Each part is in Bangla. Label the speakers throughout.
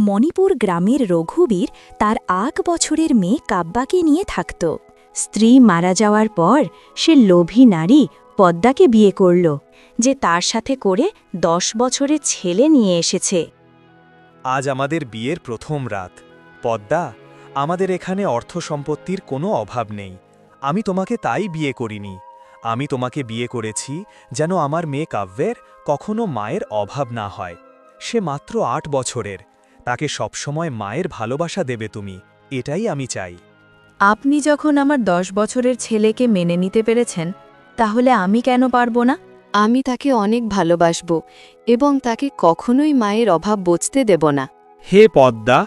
Speaker 1: মণিপুর গ্রামের রঘুবীর তার ৮ বছরের মেয়ে কাব্যাকে নিয়ে থাকত। স্ত্রী মারা যাওয়ার পর সে লোভী নারী পদ্মাকে বিয়ে করল, যে তার সাথে করে ১০ বছরের ছেলে নিয়ে এসেছে।
Speaker 2: আজ আমাদের বিয়ের প্রথম রাত। পদ্মা, আমাদের এখানে অর্থ সম্পত্তির কোনো অভাব নেই। আমি তোমাকে তাই বিয়ে করিনি। আমি তোমাকে বিয়ে করেছি যেন আমার মেয়ে কাব্যের কখনো মায়ের অভাব না হয়। সে মাত্র ৮ বছরের, তাকে সবসময় মায়ের ভালোবাসা দেবে তুমি, এটাই আমি চাই।
Speaker 3: আপনি যখন আমার ১০ বছরের ছেলেকে মেনে নিতে পেরেছেন, তাহলে আমি কেন পারব না?
Speaker 4: আমি তাকে অনেক ভালোবাসব এবং তাকে কখনোই মায়ের অভাব বুঝতে দেব না।
Speaker 5: হে পদ্মা,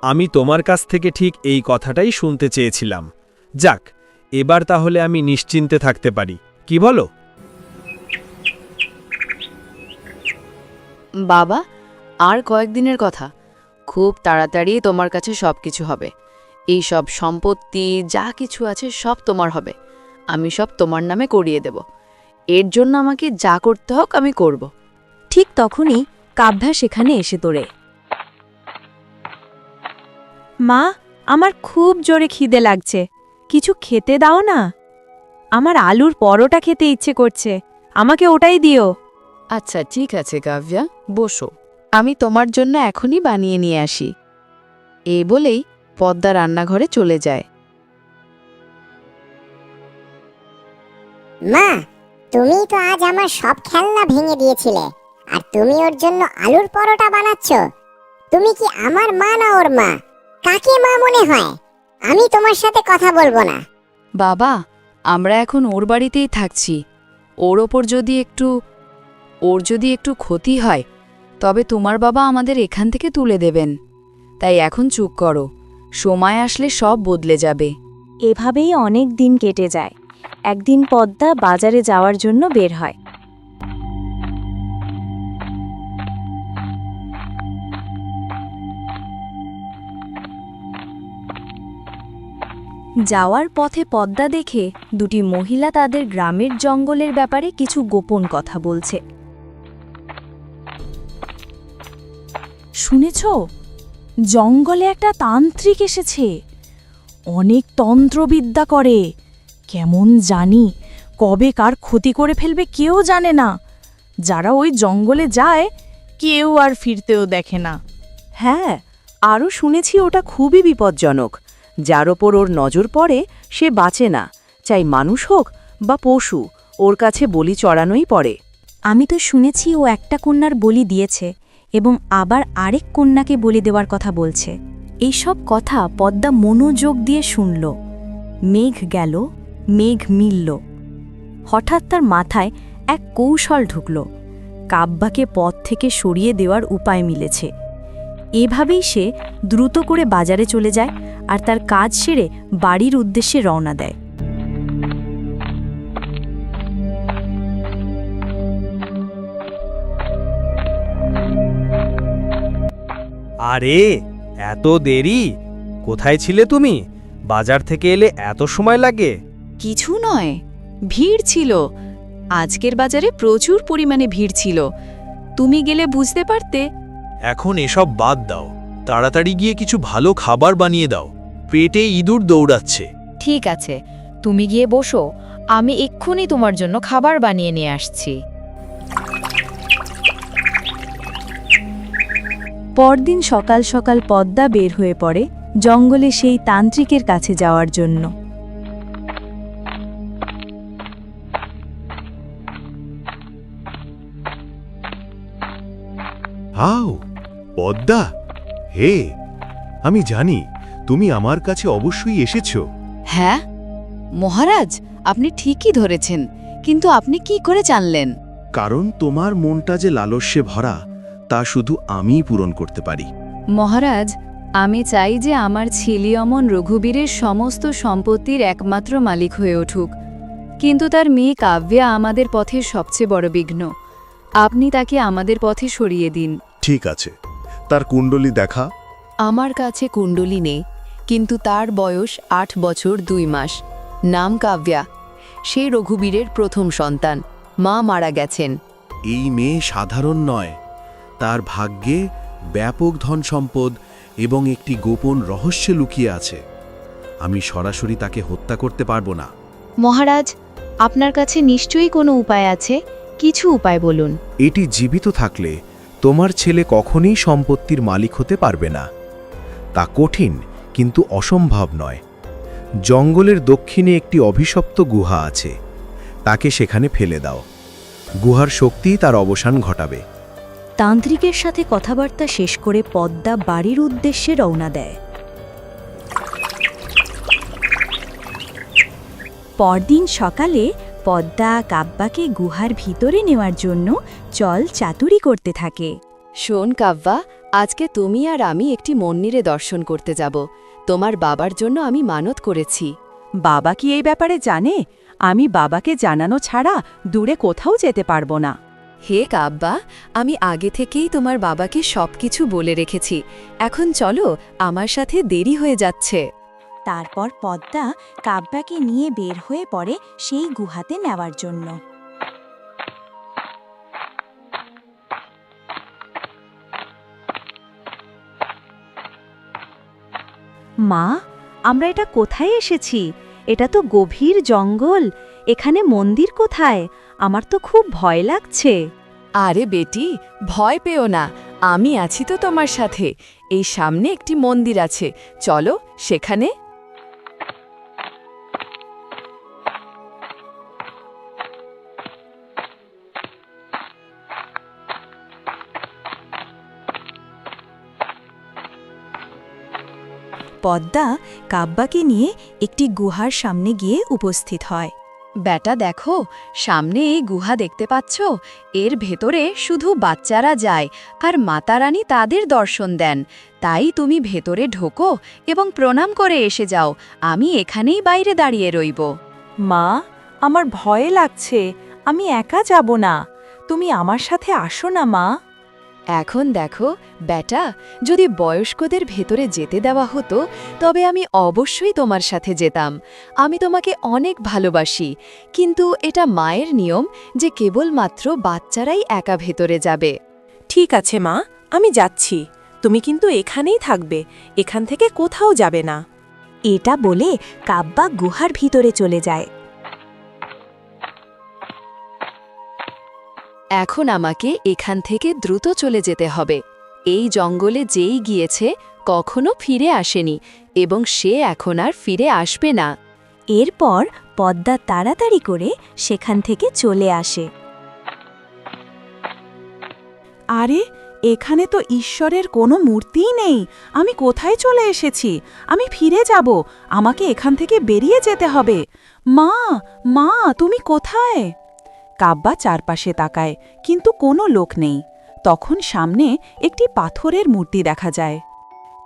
Speaker 5: আমি তোমার কাছ থেকে ঠিক এই কথাটাই শুনতে চেয়েছিলাম। যাক, এবার তাহলে আমি নিশ্চিন্তে থাকতে পারি, কি বলো?
Speaker 4: বাবা, আর কয়েকদিনের কথা, খুব তাড়াতাড়ি তোমার কাছে সবকিছু হবে। এই সব সম্পত্তি যা কিছু আছে সব তোমার হবে। আমি সব তোমার নামে করিয়ে দেব। এর জন্য আমাকে যা করতে হোক আমি করব।
Speaker 1: ঠিক তখনই কাব্যা সেখানে এসে তোড়ে। মা, আমার খুব জোরে খিদে লাগছে, কিছু খেতে দাও না। আমার আলুর পরোটা খেতে ইচ্ছে করছে, আমাকে ওটাই দিও।
Speaker 4: আচ্ছা ঠিক আছে কাব্যা, বসো, আমি তোমার জন্য এখনই বানিয়ে নিয়ে আসি। এই বলেই পদ্মা রান্নাঘরে চলে যায়।
Speaker 6: মা, তুমি তো আজ আমার সব খেলনা ভেঙে দিয়েছিলে, আর তুমি ওর জন্য আলুর পরোটা বানাচ্ছ। তুমি কি আমার মা না ওর মা? কাকে মা মনে হয়? আমি তোমার সাথে কথা বলবো না।
Speaker 4: বাবা, আমরা এখন ওর বাড়িতেই থাকছি। ওর ওপর যদি একটু ক্ষতি হয়, তবে তোমার বাবা আমাদের এখান থেকে তুলে দেবেন। তাই এখন চুপ করো, সময় আসলে সব বদলে যাবে।
Speaker 1: এভাবেই অনেক দিন কেটে যায়। একদিন পদ্মা বাজারে যাওয়ার জন্য বের হয়। যাওয়ার পথে পদ্মা দেখে দুটি মহিলা তাদের গ্রামের জঙ্গলের ব্যাপারে কিছু গোপন কথা বলছে। শুনেছ, জঙ্গলে একটা তান্ত্রিক এসেছে, অনেক তন্ত্রবিদ্যা করে। কেমন জানি কবে কার ক্ষতি করে ফেলবে কেউ জানে না। যারা ওই জঙ্গলে যায় কেউ আর ফিরতেও দেখে না।
Speaker 3: হ্যাঁ, আরও শুনেছি ওটা খুবই বিপজ্জনক। যার ওপর ওর নজর পড়ে সে বাঁচে না, চাই মানুষ হোক বা পশু, ওর কাছে বলি চড়ানোই পড়ে।
Speaker 1: আমি তো শুনেছি ও একটা কন্যার বলি দিয়েছে এবং আবার আরেক কন্যাকে বলি দেওয়ার কথা বলছে। এইসব কথা পদ্মা মনোযোগ দিয়ে শুনল। মেঘ গেল, মেঘ মিলল। হঠাৎ তার মাথায় এক কৌশল ঢুকল। কাব্যাকে পথ থেকে সরিয়ে দেওয়ার উপায় মিলেছে। এভাবেই সে দ্রুত করে বাজারে চলে যায় আর তার কাজ সেরে বাড়ির উদ্দেশ্যে রওনা দেয়।
Speaker 5: আরে, এত দেরি! কোথায় ছিলে তুমি? বাজার থেকে এলে এত সময় লাগে?
Speaker 3: কিছু নয়, ভিড় ছিল। আজকের বাজারে প্রচুর পরিমাণে ভিড় ছিল, তুমি গেলে বুঝতে পারতে।
Speaker 7: এখন এসব বাদ দাও, তাড়াতাড়ি গিয়ে কিছু ভালো খাবার বানিয়ে দাও, পেটে ইঁদুর দৌড়াচ্ছে।
Speaker 8: ঠিক আছে, তুমি গিয়ে বসো, আমি এক্ষুনি তোমার জন্য খাবার বানিয়ে নিয়ে আসছি।
Speaker 1: পরদিন সকাল সকাল পদ্মা বের হয়ে পড়ে জঙ্গলে সেই তান্ত্রিকের কাছে যাওয়ার জন্য।
Speaker 9: হাও পদ্মা, হে, আমি জানি তুমি আমার কাছে অবশ্যই এসেছো।
Speaker 4: হ্যাঁ মহারাজ, আপনি ঠিকই ধরেছেন, কিন্তু আপনি কি করে জানলেন?
Speaker 9: কারণ তোমার মনটা যে লালস্যে ভরা তা শুধু আমিই পূরণ করতে পারি।
Speaker 4: মহারাজ, আমি চাই যে আমার ছেলে অমন রঘুবীরের সমস্ত সম্পত্তির একমাত্র মালিক হয়ে উঠুক, কিন্তু তার মেয়ে কাব্যা আমাদের পথের সবচেয়ে বড় বিঘ্ন। আপনি তাকে আমাদের পথে সরিয়ে দিন।
Speaker 9: ঠিক আছে, তার কুণ্ডলী দেখা।
Speaker 4: আমার কাছে কুণ্ডলী নেই, কিন্তু তার বয়স ৮ বছর ২ মাস। নাম কাব্যা। সে রঘুবীরের প্রথম সন্তান, মা মারা গেছেন।
Speaker 9: এই মেয়ে সাধারণ নয়, তার ভাগ্যে ব্যাপক ধন সম্পদ এবং একটি গোপন রহস্য লুকিয়ে আছে। আমি সরাসরি তাকে হত্যা করতে পারবো না।
Speaker 8: মহারাজ, আপনার কাছে নিশ্চয়ই কোনো উপায় আছে, কিছু উপায় বলুন।
Speaker 9: এটি জীবিত থাকলে তোমার ছেলে কখনোই সম্পত্তির মালিক হতে পারবে না। তা কঠিন কিন্তু অসম্ভব নয়। জঙ্গলের দক্ষিণে একটি অভিশপ্ত গুহা আছে, তাকে সেখানে ফেলে দাও। গুহার শক্তিই তার অবসান ঘটাবে।
Speaker 1: তান্ত্রিকের সাথে কথাবার্তা শেষ করে পদ্মা বাড়ির উদ্দেশ্যে রওনা দেয়। পরদিন সকালে পদ্মা কাব্যাকে গুহার ভিতরে নেওয়ার জন্য চল চাতুরি করতে থাকে।
Speaker 3: শোন কাব্যা, আজকে তুমি আর আমি একটি মন্দিরে দর্শন করতে যাব। তোমার বাবার জন্য আমি মানত করেছি। বাবা কি এই ব্যাপারে জানে? আমি বাবাকে জানানো ছাড়া দূরে কোথাও যেতে পারবো না। হে কাব্যা, আমি আগে থেকেই তোমার বাবাকে সবকিছু বলে রেখেছি। এখন চলো, আমার সাথে দেরি হয়ে যাচ্ছে।
Speaker 1: তারপর পদ্মা কাব্যাকে নিয়ে বের হয়ে পড়ে সেই গুহাতে নেওয়ার জন্য। মা, আমরা এটা কোথায় এসেছি? এটা তো গভীর জঙ্গল, এখানে মন্দির কোথায়? আমার তো খুব ভয় লাগছে।
Speaker 3: আরে বেটি, ভয় পেও না, আমি আছি তো তোমার সাথে। এই সামনে একটি মন্দির আছে, চলো সেখানে।
Speaker 1: পদ্মা কাব্যাকে নিয়ে একটি গুহার সামনে গিয়ে উপস্থিত হয়।
Speaker 3: বেটা দেখো, সামনে এই গুহা দেখতে পাচ্ছ? এর ভেতরে শুধু বাচ্চারা যায় আর মাতারানী তাদের দর্শন দেন। তাই তুমি ভেতরে ঢোকো এবং প্রণাম করে এসে যাও। আমি এখানেই বাইরে দাঁড়িয়ে রইব।
Speaker 10: মা, আমার ভয় লাগছে, আমি একা যাব না। তুমি আমার সাথে আসো না মা।
Speaker 3: এখন দেখো বেটা, যদি বয়স্কদের ভেতরে যেতে দেওয়া হতো তবে আমি অবশ্যই তোমার সাথে যেতাম। আমি তোমাকে অনেক ভালোবাসি, কিন্তু এটা মায়ের নিয়ম যে কেবলমাত্র বাচ্চারাই একা ভেতরে যাবে।
Speaker 10: ঠিক আছে মা, আমি যাচ্ছি। তুমি কিন্তু এখানেই থাকবে, এখান থেকে কোথাও যাবে না।
Speaker 1: এটা বলে কাব্যা গুহার ভিতরে চলে যায়।
Speaker 3: এখন আমাকে এখান থেকে দ্রুত চলে যেতে হবে। এই জঙ্গলে যেই গিয়েছে কখনো ফিরে আসেনি এবং সে এখন আর ফিরে আসবে না।
Speaker 1: এরপর পদ্মা তাড়াতাড়ি করে সেখান থেকে চলে আসে।
Speaker 10: আরে, এখানে তো ঈশ্বরের কোনো মূর্তিই নেই। আমি কোথায় চলে এসেছি? আমি ফিরে যাব, আমাকে এখান থেকে বেরিয়ে যেতে হবে। মা, মা, তুমি কোথায়? কাব্যা চারপাশে তাকায়, কিন্তু কোনো লোক নেই। তখন সামনে একটি পাথরের মূর্তি দেখা যায়।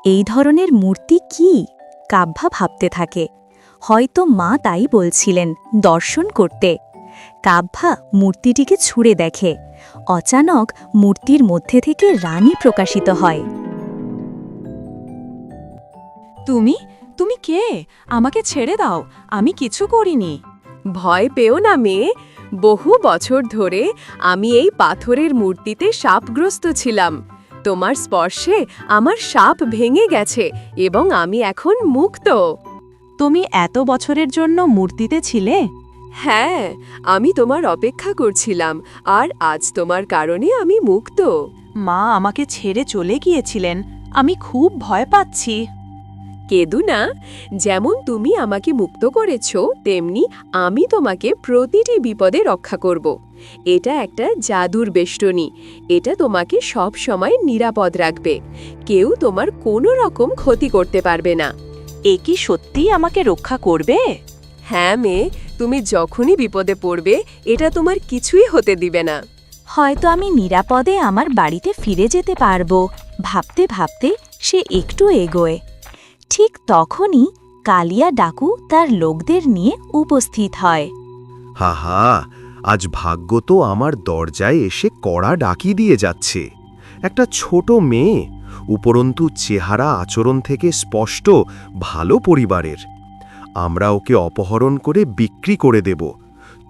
Speaker 1: এই ধরনের মূর্তি কি? কাব্যা ভাবতে থাকে। হয়তো মা তাই বলছিলেন দর্শন করতে। কাব্যা মূর্তিটিকে ছুঁড়ে দেখে। অচানক মূর্তির মধ্যে থেকে রানী প্রকাশিত হয়।
Speaker 10: তুমি কে? আমাকে ছেড়ে দাও, আমি কিছু করিনি।
Speaker 3: ভয় পেও না মেয়ে, বহু বছর ধরে আমি এই পাথরের মূর্তিতে সাপগ্রস্ত ছিলাম। তোমার স্পর্শে আমার সাপ ভেঙে গেছে এবং আমি এখন মুক্ত।
Speaker 10: তুমি এত বছরের জন্য মূর্তিতে ছিলে?
Speaker 3: হ্যাঁ, আমি তোমার অপেক্ষা করছিলাম আর আজ তোমার কারণে আমি মুক্ত।
Speaker 10: মা আমাকে ছেড়ে চলে গিয়েছিলেন, আমি খুব ভয় পাচ্ছি।
Speaker 3: কেদু না, যেমন তুমি আমাকে মুক্ত করেছ তেমনি আমি তোমাকে প্রতিটি বিপদে রক্ষা করব। এটা একটা জাদুর বেষ্টনী, এটা তোমাকে সব সময় নিরাপদ রাখবে। কেউ তোমার কোনো রকম ক্ষতি করতে পারবে না।
Speaker 10: এ কি সত্যিই আমাকে রক্ষা করবে?
Speaker 3: হ্যাঁ মেয়ে, তুমি যখনই বিপদে পড়বে এটা তোমার কিছুই হতে দিবে না।
Speaker 1: হয়তো আমি নিরাপদে আমার বাড়িতে ফিরে যেতে পারবো। ভাবতে ভাবতে সে একটু এগোয়। ঠিক তখনই কালিয়া ডাকু তার লোকদের নিয়ে উপস্থিত হয়।
Speaker 9: হা হা, আজ ভাগ্য তো আমার দরজায় এসে কড়া ডাকি দিয়ে যাচ্ছে। একটা ছোট মেয়ে, উপরন্তু চেহারা আচরণ থেকে স্পষ্ট ভালো পরিবারের। আমরা ওকে অপহরণ করে বিক্রি করে দেব,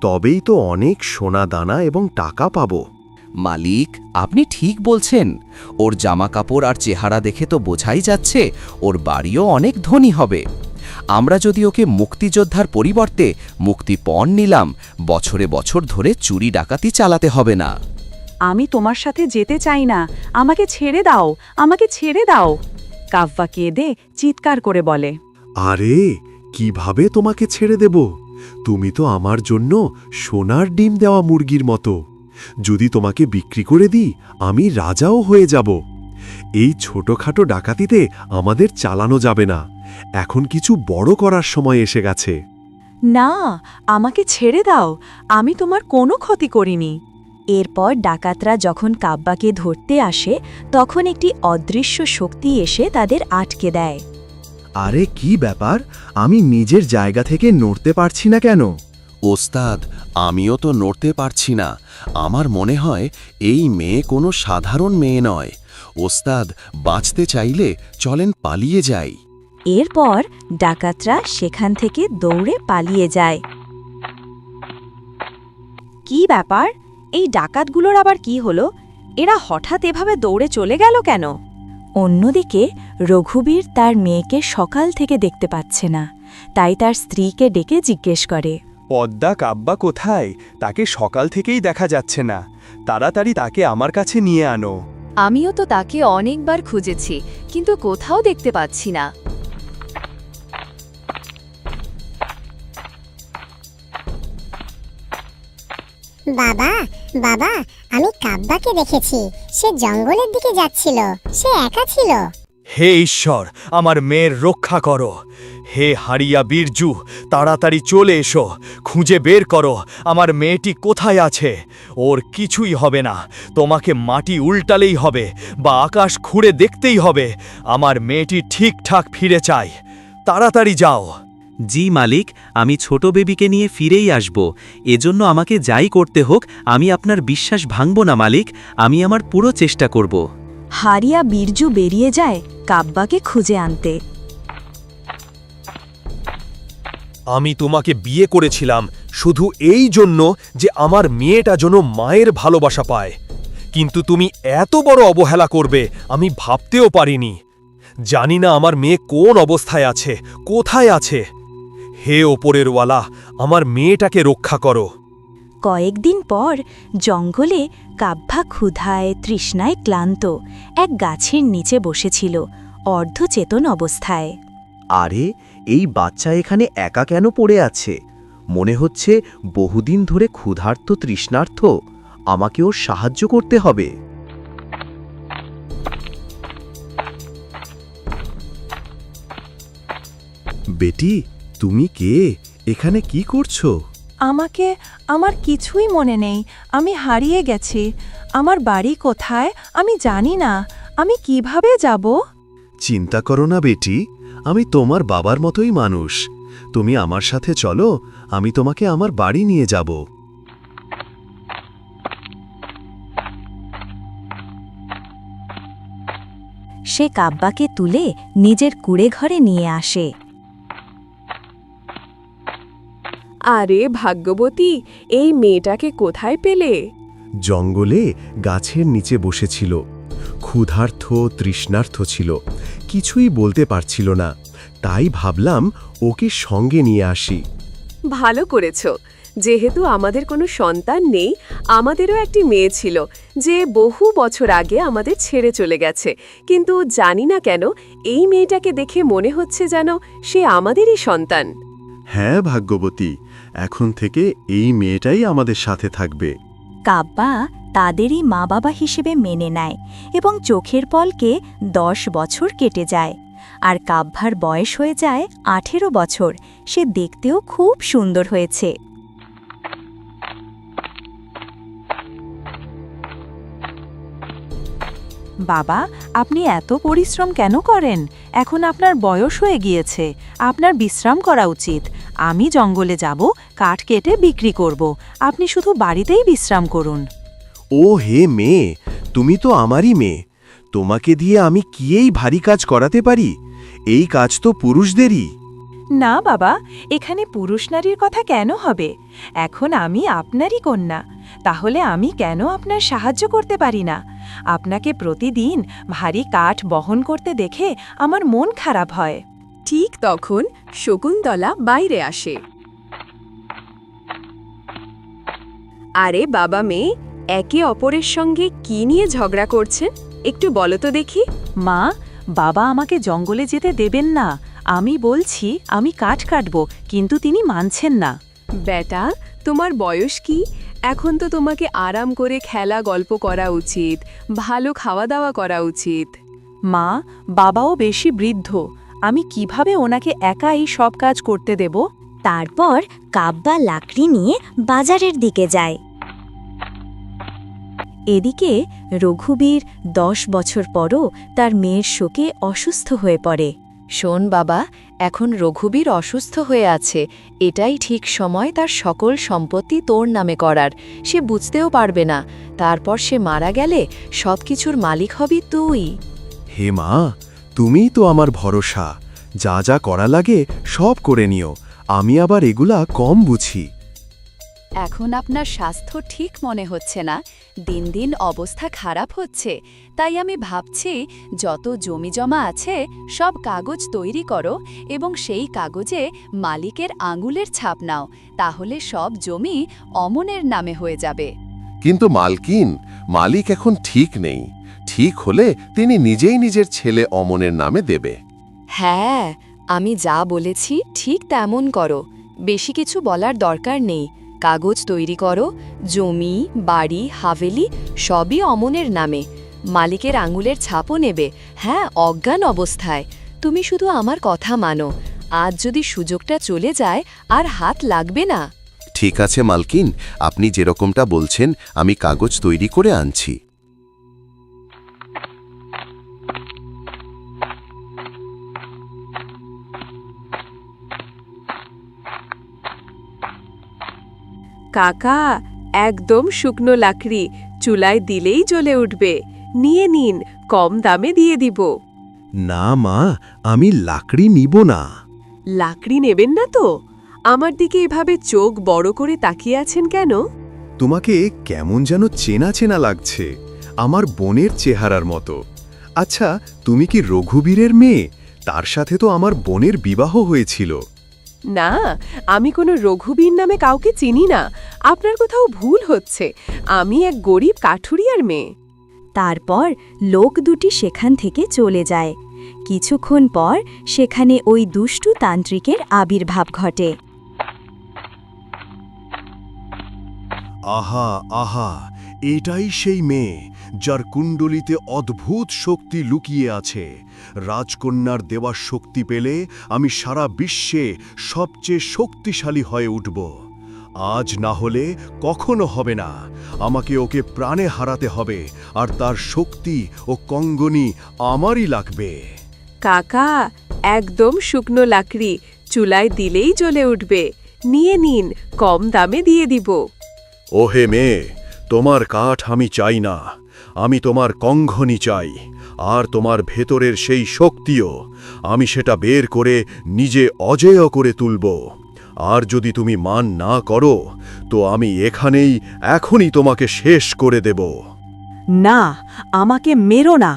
Speaker 9: তবেই তো অনেক সোনা দানা এবং টাকা পাব।
Speaker 11: মালিক, আপনি ঠিক বলছেন। ওর জামাকাপড় আর চেহারা দেখে তো বোঝাই যাচ্ছে ওর বাড়িও অনেক ধনী হবে। আমরা যদি ওকে মুক্তিযোদ্ধার পরিবর্তে মুক্তিপণ নিলাম, বছরে বছর ধরে চুরি ডাকাতি চালাতে হবে না।
Speaker 10: আমি তোমার সাথে যেতে চাই না, আমাকে ছেড়ে দাও, আমাকে ছেড়ে দাও। কাব্বা কেঁদে চিৎকার করে বলে,
Speaker 9: আরে কিভাবে তোমাকে ছেড়ে দেব? তুমি তো আমার জন্য সোনার ডিম দেওয়া মুরগির মতো। যদি তোমাকে বিক্রি করে দিই, আমি রাজাও হয়ে যাব। এই ছোটখাটো ডাকাতিতে আমাদের চালানো যাবে না। এখন কিছু বড় করার সময় এসে গেছে।
Speaker 10: না, আমাকে ছেড়ে দাও, আমি তোমার কোনো ক্ষতি করিনি।
Speaker 1: এরপর ডাকাতরা যখন কাব্বাকে ধরতে আসে তখন একটি অদৃশ্য শক্তি এসে তাদের আটকে দেয়।
Speaker 9: আরে কি ব্যাপার, আমি নিজের জায়গা থেকে নড়তে পারছি না কেন?
Speaker 11: ওস্তাদ, আমিও তো নড়তে পারছি না। আমার মনে হয় এই মেয়ে কোনো সাধারণ মেয়ে নয়। ওস্তাদ, বাঁচতে চাইলে চলেন পালিয়ে যাই।
Speaker 1: এরপর ডাকাতরা সেখান থেকে দৌড়ে পালিয়ে যায়।
Speaker 10: কি ব্যাপার, এই ডাকাতগুলোর আবার কি হলো? এরা হঠাৎ এভাবে দৌড়ে চলে গেল কেন?
Speaker 1: অন্যদিকে রঘুবীর তার মেয়েকে সকাল থেকে দেখতে পাচ্ছে না, তাই তার স্ত্রীকে ডেকে জিজ্ঞেস করে,
Speaker 2: পদ্মা কাব্বা কোথায়? তাকে সকাল থেকেই দেখা যাচ্ছে না। তাড়াতাড়ি তাকে আমার কাছে নিয়ে আনো।
Speaker 3: আমিও তো তাকে অনেকবার খুঁজেছি, কিন্তু কোথাও দেখতে পাচ্ছি না।
Speaker 6: বাবা, বাবা, আমি কাব্বাকে দেখেছি। সে জঙ্গলের দিকে যাচ্ছিল। সে একা ছিল।
Speaker 2: হে ঈশ্বর, আমার মেয়ের রক্ষা করো। হে হারিয়া বীরজু, তাড়াতাড়ি চলে এসো, খুঁজে বের করো আমার মেয়েটি কোথায় আছে। ওর কিছুই হবে না, তোমাকে মাটি উল্টালেই হবে বা আকাশ খুঁড়ে দেখতেই হবে। আমার মেয়েটি ঠিকঠাক ফিরে চাই, তাড়াতাড়ি যাও।
Speaker 5: জি মালিক, আমি ছোট বেবিকে নিয়ে ফিরেই আসব। এজন্য আমাকে যাই করতে হোক, আমি আপনার বিশ্বাস ভাঙব না মালিক। আমি আমার পুরো চেষ্টা করব।
Speaker 1: হারিয়া বীরজু বেরিয়ে যায় কাব্বাকে খুঁজে আনতে।
Speaker 2: আমি তোমাকে বিয়ে করেছিলাম শুধু এই জন্য যে আমার মেয়েটা যেন মায়ের ভালোবাসা পায়, কিন্তু তুমি এত বড় অবহেলা করবে আমি ভাবতেও পারিনি। জানি না আমার মেয়ে কোন অবস্থায় আছে, কোথায় আছে। হে ওপরেরওয়ালা, আমার মেয়েটাকে রক্ষা করো।
Speaker 1: কয়েকদিন পর জঙ্গলে কাব্বা ক্ষুধায় তৃষ্ণায় ক্লান্ত এক গাছের নিচে বসেছিল, অর্ধচেতন অবস্থায়।
Speaker 9: আরে এই বাচ্চা এখানে একা কেন পড়ে আছে? মনে হচ্ছে বহুদিন ধরে ক্ষুধার্ত তৃষ্ণার্ত। আমাকে ওর সাহায্য করতে হবে। বেটি, তুমি কে? এখানে কি করছো?
Speaker 10: আমাকে আমার কিছুই মনে নেই। আমি হারিয়ে গেছি। আমার বাড়ি কোথায় আমি জানি না। আমি কিভাবে যাব?
Speaker 9: চিন্তা করো না বেটি, আমি তোমার বাবার মতোই মানুষ। তুমি আমার সাথে চলো, আমি তোমাকে আমার বাড়ি নিয়ে যাব।
Speaker 1: সে কাব্বাকে তুলে নিজের কুঁড়ে ঘরে নিয়ে আসে।
Speaker 10: আরে ভাগ্যবতী, এই মেয়েটাকে কোথায় পেলে?
Speaker 9: জঙ্গলে গাছের নিচে বসেছিল। ক্ষুধার্ত তৃষ্ণার্ত ছিল, কিছুই বলতে পারছিল না। তাই ভাবলাম ওকে সঙ্গে নিয়ে আসি।
Speaker 12: ভালো করেছ। যেহেতু আমাদের কোনো সন্তান নেই, আমাদেরও একটি মেয়ে ছিল যে বহু বছর আগে আমাদের ছেড়ে চলে গেছে, কিন্তু জানি না কেন এই মেয়েটাকে দেখে মনে হচ্ছে যেন সে আমাদেরই সন্তান।
Speaker 9: হ্যাঁ ভাগ্যবতী, এখন থেকে এই মেয়েটাই আমাদের সাথে থাকবে।
Speaker 1: কাব্বা তাদেরই মা বাবা হিসেবে মেনে নেয় এবং চোখের পলকে 10 বছর কেটে যায়। আর কাব্বার বয়স হয়ে যায় 18 বছর। সে দেখতেও খুব সুন্দর হয়েছে।
Speaker 10: বাবা, আপনি এত পরিশ্রম কেন করেন? এখন আপনার বয়স হয়ে গিয়েছে, আপনার বিশ্রাম করা উচিত। আমি জঙ্গলে যাব, কাঠ কেটে বিক্রি করব। আপনি শুধু বাড়িতেই বিশ্রাম করুন।
Speaker 9: ও হে মেয়ে, তুমি তো আমারই মেয়ে। তোমাকে দিয়ে আমি কি এই ভারী কাজ করাতে পারি? এই কাজ তো পুরুষদেরই।
Speaker 10: না বাবা, এখানে পুরুষ নারীর কথা কেন হবে? এখন আমি আপনারই কন্যা, তাহলে আমি কেন আপনার সাহায্য করতে পারি না? আপনাকে প্রতিদিন ভারী কাঠ বহন করতে দেখে আমার মন খারাপ হয়।
Speaker 12: ঠিক তখন শকুন্তলা বাইরে আসে। আরে বাবা মেয়ে, একে অপরের সঙ্গে কি নিয়ে ঝগড়া করছেন? একটু বলো তো দেখি।
Speaker 10: মা, বাবা আমাকে জঙ্গলে যেতে দেবেন না। আমি বলছি আমি কাঠ কাটব, কিন্তু তিনি মানছেন না।
Speaker 12: বেটা, তোমার বয়স কি? এখন তো তোমাকে আরাম করে খেলা গল্প করা উচিত, ভালো খাওয়া দাওয়া করা উচিত।
Speaker 10: মা, বাবাও বেশি বৃদ্ধ, আমি কিভাবে ওনাকে একা এই সব কাজ করতে দেব?
Speaker 1: তারপর কাব্বা লাকড়ি নিয়ে বাজারের দিকে যায়। এদিকে রঘুবীর 10 বছর পরও তার মেয়ের শোকে অসুস্থ হয়ে পড়ে।
Speaker 3: শোন বাবা, এখন রঘুবীর অসুস্থ হয়ে আছে, এটাই ঠিক সময় তার সকল সম্পত্তি তোর নামে করার। সে বুঝতেও পারবে না, তারপর সে মারা গেলে সবকিছুর মালিক হবি তুই।
Speaker 9: হে মা, তুমিই তো আমার ভরসা। যা যা করা লাগে সব করে নিও, আমি আবার এগুলা কম বুঝি।
Speaker 3: এখন আপনার স্বাস্থ্য ঠিক মনে হচ্ছে না, দিন দিন অবস্থা খারাপ হচ্ছে। তাই আমি ভাবছি যত জমি জমা আছে সব কাগজ তৈরি করো এবং সেই কাগজে মালিকের আঙুলের ছাপ নাও, তাহলে সব জমি অমনের নামে হয়ে যাবে।
Speaker 13: কিন্তু মালকিন, মালিক এখন ঠিক নেই। ঠিক হলে তিনি নিজেই নিজের ছেলে অমনের নামে দেবে।
Speaker 3: হ্যাঁ, আমি যা বলেছি ঠিক তেমন করো, বেশি কিছু বলার দরকার নেই। কাগজ তৈরি করো, জমি, বাড়ি, হাভেলি সবই অমনের নামে। মালিকের আঙুলের ছাপও নেবে, হ্যাঁ, অজ্ঞান অবস্থায়। তুমি শুধু আমার কথা মানো, আজ যদি সুযোগটা চলে যায় আর হাত লাগবে না।
Speaker 13: ঠিক আছে মালকিন, আপনি যেরকমটা বলছেন আমি কাগজ তৈরি করে আনছি।
Speaker 12: কাকা, একদম শুকনো লাকড়ি, চুলায় দিলেই জ্বলে উঠবে। নিয়ে নিন, কম দামে দিয়ে দিব।
Speaker 9: না মা, আমি লাকড়ি নিব না।
Speaker 12: লাকড়ি নেবেন না তো? আমার দিকে এভাবে চোখ বড় করে তাকিয়ে আছেন কেন?
Speaker 9: তোমাকে কেমন যেন চেনা চেনা লাগছে, আমার বোনের চেহারার মতো। আচ্ছা, তুমি কি রঘুবীরের মেয়ে? তার সাথে তো আমার বোনের বিবাহ হয়েছিল।
Speaker 12: না, আমি কোনো রঘুবীর নামে কাউকে চিনি না। আপনার কোথাও ভুল হচ্ছে, আমি এক গরিব কাঠুরিয়ার মেয়ে।
Speaker 1: তারপর লোক দুটি সেখান থেকে চলে যায়। কিছুক্ষণ পর সেখানে ওই দুষ্টু তান্ত্রিকের আবির্ভাব ঘটে।
Speaker 9: আহা আহা, এটাই সেই মেয়ে যার কুণ্ডলিতে অদ্ভুত শক্তি লুকিয়ে আছে। রাজকন্যার দেওয়ার শক্তি পেলে আমি সারা বিশ্বে সবচেয়ে শক্তিশালী হয়ে উঠব। আজ না হলে কখনো হবে না। আমাকে ওকে প্রাণে হারাতে হবে, আর তার শক্তি ও কঙ্গনি আমারই লাগবে।
Speaker 12: কাকা, একদম শুকনো লাকড়ি, চুলায় দিলেই জ্বলে উঠবে। নিয়ে নিন, কম দামে দিয়ে দিব।
Speaker 9: ওহে মেয়ে, তোমার কাঠ আমি চাই না, আমি তোমার কঙ্গনি চাই, আর তোমার ভেতরের সেই শক্তিও। আমি সেটা বের করে নিজে অজেয় করে তুলব। আর যদি তুমি মান না করো, তো আমি এখানেই এখনই তোমাকে শেষ করে দেব।
Speaker 10: না, আমাকে মেরো না,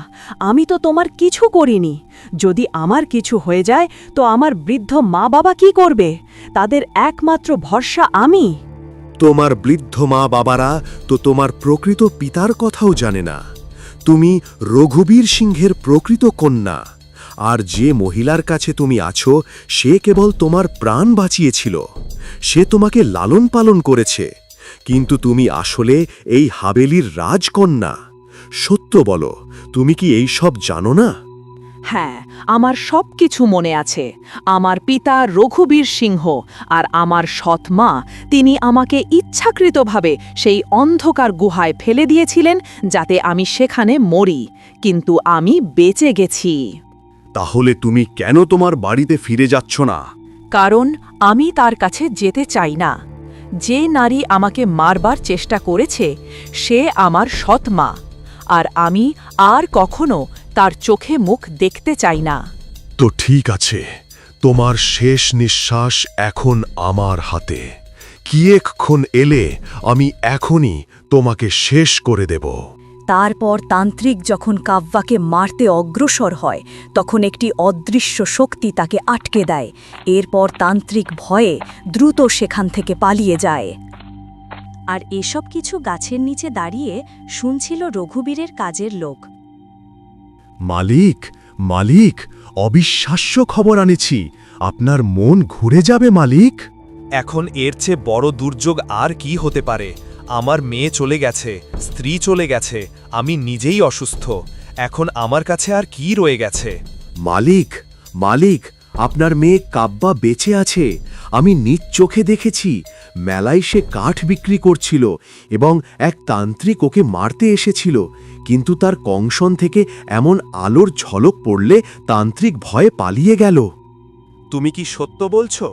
Speaker 10: আমি তো তোমার কিছু করিনি। যদি আমার কিছু হয়ে যায় তো আমার বৃদ্ধ মা বাবা কি করবে? তাদের একমাত্র ভরসা আমি।
Speaker 9: তোমার বৃদ্ধ মা বাবারা তো তোমার প্রকৃত পিতার কথাও জানে না। তুমি রঘুবীর সিংহের প্রকৃত কন্যা, আর যে মহিলার কাছে তুমি আছো সে কেবল তোমার প্রাণ বাঁচিয়েছিল। সে তোমাকে লালন পালন করেছে, কিন্তু তুমি আসলে এই হাবেলির রাজকন্যা। সত্য বলো, তুমি কি এই সব জানো না?
Speaker 10: হ্যাঁ, আমার সব কিছু মনে আছে। আমার পিতা রঘুবীর সিংহ আর আমার সৎ মা, তিনি আমাকে ইচ্ছাকৃতভাবে সেই অন্ধকার গুহায় ফেলে দিয়েছিলেন যাতে আমি সেখানে মরি, কিন্তু আমি বেঁচে গেছি।
Speaker 9: তাহলে তুমি কেন তোমার বাড়িতে ফিরে যাচ্ছ না?
Speaker 10: কারণ আমি তার কাছে যেতে চাই না। যে নারী আমাকে মারবার চেষ্টা করেছে সে আমার সৎ মা, আর আমি আর কখনো তার চোখে মুখ দেখতে চাই না।
Speaker 9: তো ঠিক আছে, তোমার শেষ নিঃশ্বাস এখন আমার হাতে, কিয়েকক্ষণ এলে আমি এখনই তোমাকে শেষ করে দেব।
Speaker 1: তারপর তান্ত্রিক যখন কাব্যাকে মারতে অগ্রসর হয় তখন একটি অদৃশ্য শক্তি তাকে আটকে দেয়। এরপর তান্ত্রিক ভয়ে দ্রুত সেখান থেকে পালিয়ে যায়। আর এসব কিছু গাছের নিচে দাঁড়িয়ে শুনছিল রঘুবীরের কাজের লোক।
Speaker 9: মালিক, মালিক, অবিশ্বাস্য খবর আনেছি। আপনার মন ঘুরে যাবে মালিক।
Speaker 2: এখন এর চেয়ে বড় দুর্যোগ আর কি হতে পারে? আমার মেয়ে চলে গেছে, স্ত্রী চলে গেছে, আমি নিজেই অসুস্থ। এখন আমার কাছে আর কি রয়ে গেছে?
Speaker 9: মালিক, মালিক, আপনার মেয়ে কাব্যা বেঁচে আছে। আমি নিজ চোখে দেখেছি। মেলায় সে কাঠ বিক্রি করছিল এবং এক তান্ত্রিক ওকে মারতে এসেছিল, কিন্তু তার কংসন থেকে এমন আলোর ঝলক পড়লে তান্ত্রিক ভয়ে পালিয়ে গেল।
Speaker 2: তুমি কি সত্য বলছো?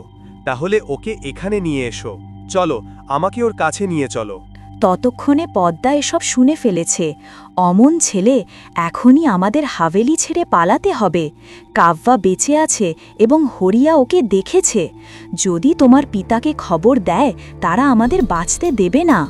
Speaker 2: তাহলে ওকে এখানে নিয়ে এসো। চলো, আমাকে ওর কাছে নিয়ে চলো।
Speaker 1: ততক্ষণে পদ্মা এসব শুনে ফেলেছে। অমন ছেলে, এখনই আমাদের হাভেলি ছেড়ে পালাতে হবে। কাব্যা বেঁচে আছে এবং হরিয়া ওকে দেখেছে। যদি তোমার পিতাকে খবর দেয়, তারা আমাদের বাঁচতে দেবে না।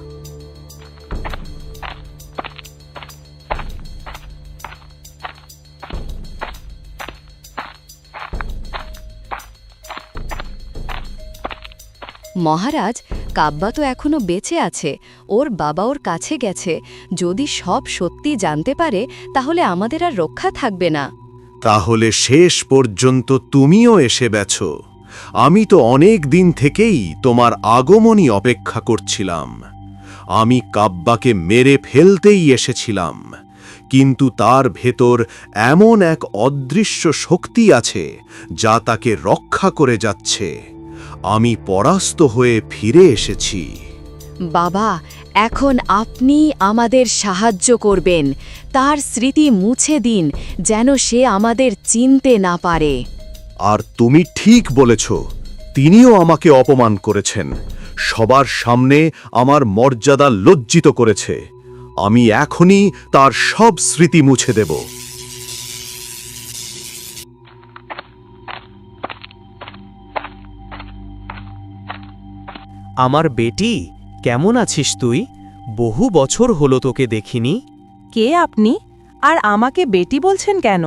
Speaker 3: মহারাজ, কাব্যা তো এখনো বেঁচে আছে। ওর বাবা ওর কাছে গেছে। যদি সব সত্যি জানতে পারে তাহলে আমাদের আর রক্ষা থাকবে না।
Speaker 9: তাহলে শেষ পর্যন্ত তুমিও এসে গেছো। আমি তো অনেক দিন থেকেই তোমার আগমনই অপেক্ষা করছিলাম। আমি কাব্যাকে মেরে ফেলতেই এসেছিলাম, কিন্তু তার ভেতর এমন এক অদৃশ্য শক্তি আছে যা তাকে রক্ষা করে যাচ্ছে। আমি পরাস্ত হয়ে ফিরে এসেছি।
Speaker 3: বাবা, এখন আপনি আমাদের সাহায্য করবেন। তার স্মৃতি মুছে দিন, যেন সে আমাদের চিনতে না পারে।
Speaker 9: আর তুমি ঠিক বলেছ, তিনিও আমাকে অপমান করেছেন। সবার সামনে আমার মর্যাদা লজ্জিত করেছে। আমি এখনই তার সব স্মৃতি মুছে দেব।
Speaker 5: আমার বেটি, কেমন আছিস তুই? বহু বছর হলো তোকে দেখিনি।
Speaker 10: কে আপনি? আর আমাকে বেটি বলছেন কেন?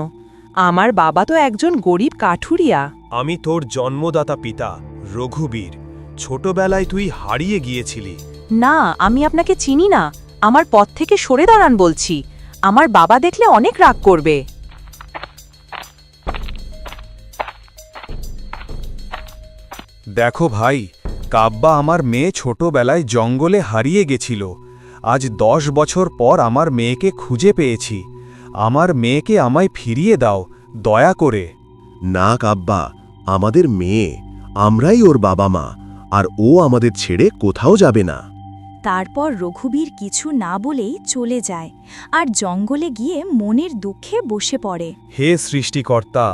Speaker 10: আমার বাবা তো একজন গরিব কাঠুরিয়া।
Speaker 2: আমি তোর জন্মদাতা পিতা রঘুবীর। ছোটবেলায় তুই হারিয়ে গিয়েছিলি।
Speaker 10: না, আমি আপনাকে চিনি না। আমার পথ থেকে সরে দাঁড়ান বলছি। আমার বাবা দেখলে অনেক রাগ করবে।
Speaker 2: দেখো ভাই, কাব্যা আমার মেয়ে ছোটবেলায় জঙ্গলে হারিয়ে গেছিল। আজ 10 বছর পর আমার মেয়েকে খুঁজে পেয়েছি। আমার মেয়েকে আমায় ফিরিয়ে দাও, দয়া করে।
Speaker 9: না কাব্যা, আমাদের মেয়ে, আমরাই ওর বাবা মা, আর ও আমাদের ছেড়ে কোথাও যাবে না।
Speaker 1: তারপর রঘুবীর কিছু না বলেই চলে যায় আর জঙ্গলে গিয়ে মনের দুঃখে বসে পড়ে।
Speaker 2: হে সৃষ্টিকর্তা,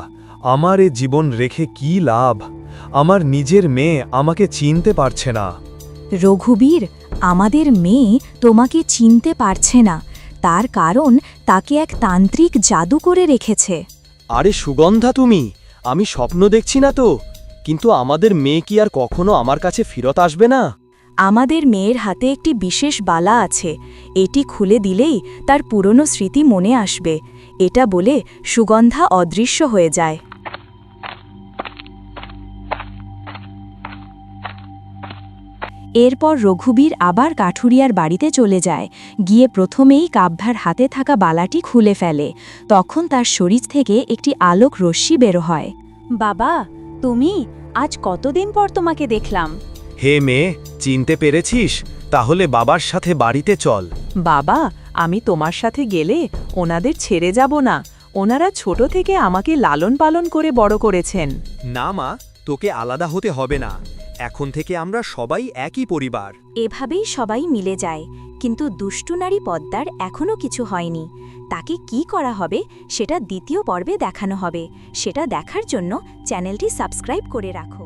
Speaker 2: আমার এ জীবন রেখে কি লাভ? আমার নিজের মেয়ে আমাকে চিনতে পারছে না।
Speaker 1: রঘুবীর, আমাদের মেয়ে তোমাকে চিনতে পারছে না, তার কারণ তাকে এক তান্ত্রিক জাদু করে রেখেছে।
Speaker 5: আরে সুগন্ধা, তুমি, আমি স্বপ্ন দেখছি না তো? কিন্তু আমাদের মেয়ে কি আর কখনো আমার কাছে ফিরত আসবে না?
Speaker 1: আমাদের মেয়ের হাতে একটি বিশেষ বালা আছে। এটি খুলে দিলেই তার পুরনো স্মৃতি মনে আসবে। এটা বলে সুগন্ধা অদৃশ্য হয়ে যায়। এরপর রঘুবীর আবার কাঠুরিয়ার বাড়িতে চলে যায়। গিয়ে প্রথমেই কাব্যার হাতে থাকা বালাটি খুলে ফেলে। তখন তার শরীর থেকে একটি আলোক রশ্মি বের হয়। বাবা, তুমি? আজ কতদিন পর তোমাকে দেখলাম।
Speaker 2: হে মেয়ে, চিনতে পেরেছিস? তাহলে বাবার সাথে বাড়িতে চল।
Speaker 10: বাবা, আমি তোমার সাথে গেলে ওনাদের ছেড়ে যাব না। ওনারা ছোট থেকে আমাকে লালন পালন করে বড় করেছেন।
Speaker 2: না মা, তোকে আলাদা হতে হবে না। এখন থেকে আমরা সবাই একই পরিবার।
Speaker 1: এভাবেই সবাই মিলে যায়। কিন্তু দুষ্টু নারী পদ্মার এখনও কিছু হয়নি। তাকে কি করা হবে সেটা দ্বিতীয় পর্বে দেখানো হবে। সেটা দেখার জন্য চ্যানেলটি সাবস্ক্রাইব করে রাখো।